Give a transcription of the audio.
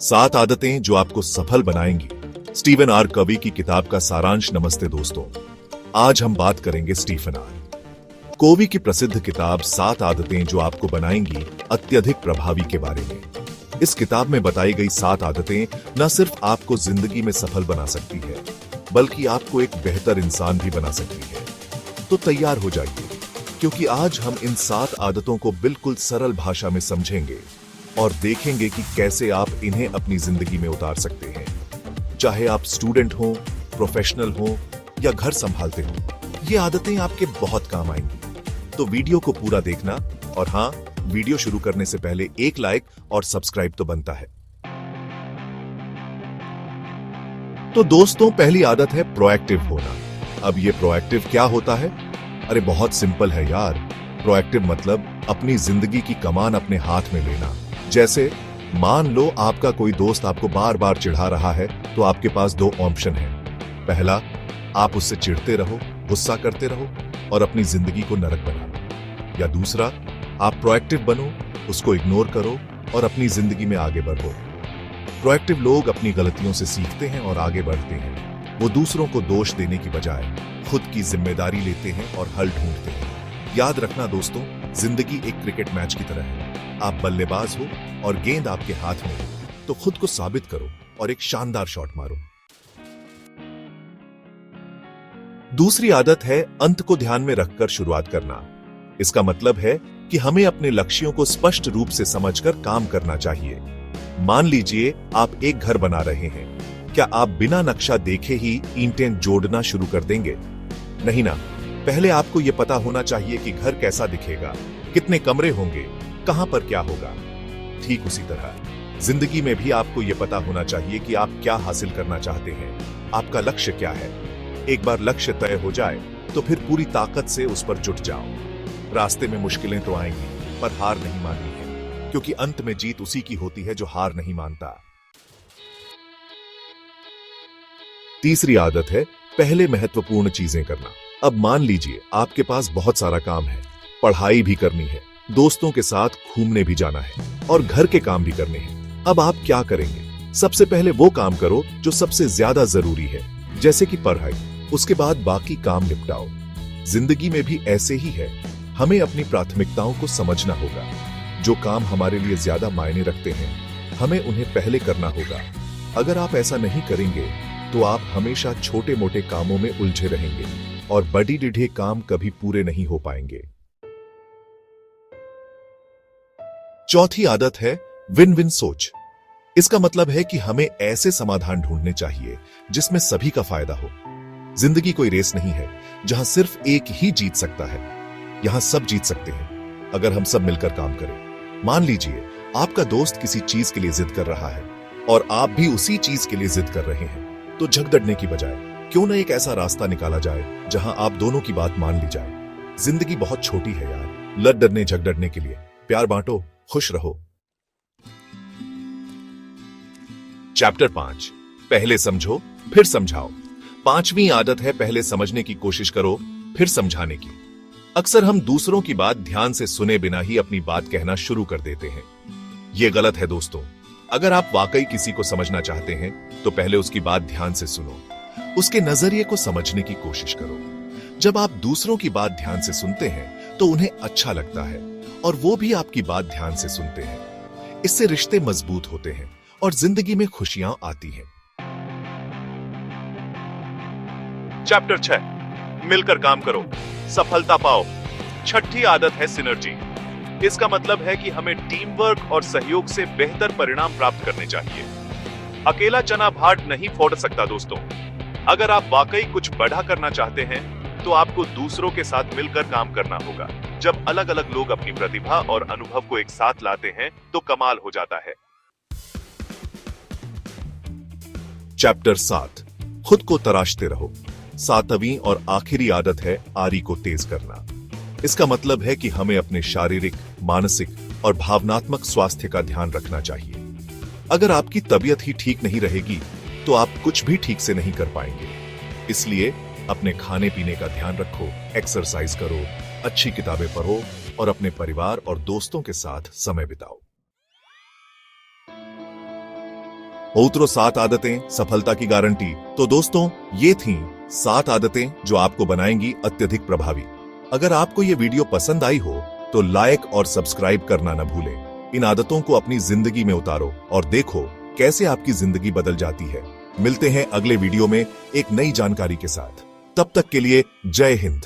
7 आदतें जो आपको सफल बनाएंगी। स्टीफन आर कवी की किताब का सारांश। नमस्ते दोस्तों, आज हम बात करेंगे स्टीफन आर कोवी की प्रसिद्ध किताब 7 आदतें जो आपको बनाएंगी अत्यधिक प्रभावी के बारे में। इस किताब में बताई गई 7 आदतें न सिर्फ आपको जिंदगी में सफल बना सकती है, बल्कि आपको एक बेहतर इंसान भी बना सकती है। तो तैयार हो जाइए, क्योंकि आज हम इन 7 आदतों को बिल्कुल सरल भाषा में समझेंगे और देखेंगे कि कैसे आप इन्हें अपनी जिंदगी में उतार सकते हैं। चाहे आप स्टूडेंट हो, प्रोफेशनल हो या घर संभालते हो, ये आदतें आपके बहुत काम आएंगी। तो वीडियो को पूरा देखना, और हाँ, वीडियो शुरू करने से पहले एक लाइक और सब्सक्राइब तो बनता है। तो दोस्तों, पहली आदत है प्रोएक्टिव होना। अब ये प्रोएक्टिव क्या होता है? अरे बहुत सिंपल है यार। प्रोएक्टिव मतलब अपनी जिंदगी की कमान अपने हाथ में लेना। जैसे मान लो आपका कोई दोस्त आपको बार बार चिढ़ा रहा है, तो आपके पास 2 ऑप्शन हैं। पहला, आप उससे चिढ़ते रहो, गुस्सा करते रहो और अपनी जिंदगी को नरक बना लो। या दूसरा, आप प्रोएक्टिव बनो, उसको इग्नोर करो और अपनी जिंदगी में आगे बढ़ो। प्रोएक्टिव लोग अपनी गलतियों से सीखते हैं और आगे बढ़ते हैं। वो दूसरों को दोष देने की बजाय खुद की जिम्मेदारी लेते हैं और हल ढूंढते हैं। याद रखना दोस्तों, जिंदगी एक क्रिकेट मैच की तरह है। आप बल्लेबाज हो और गेंद आपके हाथ में हो, तो खुद को साबित करो और एक शानदार शॉट मारो। दूसरी आदत है अंत को ध्यान में रखकर शुरुआत करना। इसका मतलब है कि हमें अपने लक्ष्यों को स्पष्ट रूप से समझकर काम करना चाहिए। मान लीजिए आप एक घर बना रहे हैं। क्या आप बिना नक्शा देखे ही ईंटें जोड़ना शुरू कर देंगे? नहीं ना। पहले आपको यह पता होना चाहिए कि घर कैसा दिखेगा, कितने कमरे होंगे, कहां पर क्या होगा। ठीक उसी तरह जिंदगी में भी आपको यह पता होना चाहिए कि आप क्या हासिल करना चाहते हैं, आपका लक्ष्य क्या है। एक बार लक्ष्य तय हो जाए तो फिर पूरी ताकत से उस पर जुट जाओ। रास्ते में मुश्किलें तो आएंगी, पर हार नहीं माननी है, क्योंकि अंत में जीत उसी की होती है जो हार नहीं मानता। तीसरी आदत है पहले महत्वपूर्ण चीजें करना। अब मान लीजिए आपके पास बहुत सारा काम है, पढ़ाई भी करनी है, दोस्तों के साथ घूमने भी जाना है और घर के काम भी करने हैं। अब आप क्या करेंगे? सबसे पहले वो काम करो जो सबसे ज्यादा जरूरी है, जैसे कि पढ़ाई। उसके बाद बाकी काम निपटाओ। जिंदगी में भी ऐसे ही है। हमें अपनी प्राथमिकताओं को समझना होगा। जो काम हमारे लिए ज्यादा मायने रखते हैं, हमें उन्हें पहले करना होगा। अगर आप ऐसा नहीं करेंगे तो आप हमेशा छोटे मोटे कामों में उलझे रहेंगे और बड़ी रीढ़े काम कभी पूरे नहीं हो पाएंगे। चौथी आदत है विन विन सोच। इसका मतलब है कि हमें ऐसे समाधान ढूंढने चाहिए जिसमें सभी का फायदा हो। जिंदगी कोई रेस नहीं है जहां सिर्फ एक ही जीत सकता है। यहां सब जीत सकते हैं अगर हम सब मिलकर काम करें। मान लीजिए आपका दोस्त किसी चीज के लिए जिद कर रहा है और आप भी उसी चीज के लिए जिद कर रहे हैं, तो झगड़ने की बजाय क्यों न एक ऐसा रास्ता निकाला जाए जहां आप दोनों की बात मान ली जाए। जिंदगी बहुत छोटी है यार, लड़ डरने झगड़ने के लिए। प्यार बांटो, खुश रहो। चैप्टर 5, पहले समझो फिर समझाओ। 5वीं आदत है पहले समझने की कोशिश करो फिर समझाने की। अक्सर हम दूसरों की बात ध्यान से सुने बिना ही अपनी बात कहना शुरू कर देते हैं। यह गलत है दोस्तों। अगर आप वाकई किसी को समझना चाहते हैं तो पहले उसकी बात ध्यान से सुनो, उसके नजरिए को समझने की कोशिश करो। जब आप दूसरों की बात ध्यान से सुनते हैं तो उन्हें अच्छा लगता है और वो भी आपकी बात ध्यान से सुनते हैं। इससे रिश्ते मजबूत होते हैं और जिंदगी में खुशियां आती हैं। चैप्टर 6, मिलकर काम करो, सफलता पाओ। छठी आदत है सिनर्जी। इसका मतलब है कि हमें टीम वर्क और सहयोग से बेहतर परिणाम प्राप्त करने चाहिए। अकेला चना भाट नहीं फोड़ सकता दोस्तों। अगर आप वाकई कुछ बड़ा करना चाहते हैं तो आपको दूसरों के साथ मिलकर काम करना होगा। जब अलग अलग लोग अपनी प्रतिभा और अनुभव को एक साथ लाते हैं तो कमाल हो जाता है। चैप्टर 7, खुद को तराशते रहो। 7वीं और आखिरी आदत है आरी को तेज करना। इसका मतलब है कि हमें अपने शारीरिक, मानसिक और भावनात्मक स्वास्थ्य का ध्यान रखना चाहिए। अगर आपकी तबीयत ही ठीक नहीं रहेगी तो आप कुछ भी ठीक से नहीं कर पाएंगे। इसलिए अपने खाने पीने का ध्यान रखो, एक्सरसाइज करो, अच्छी किताबें पढ़ो और अपने परिवार और दोस्तों के साथ समय बिताओ। उतरो 7 आदतें सफलता की गारंटी। तो दोस्तों, ये थीं 7 आदतें जो आपको बनाएंगी अत्यधिक प्रभावी। अगर आपको ये वीडियो पसंद आई हो तो लाइक और सब्सक्राइब करना न भूलें। इन आदतों को अपनी जिंदगी में उतारो और देखो कैसे आपकी जिंदगी बदल जाती है। मिलते हैं अगले वीडियो में एक नई जानकारी के साथ। तब तक के लिए जय हिंद।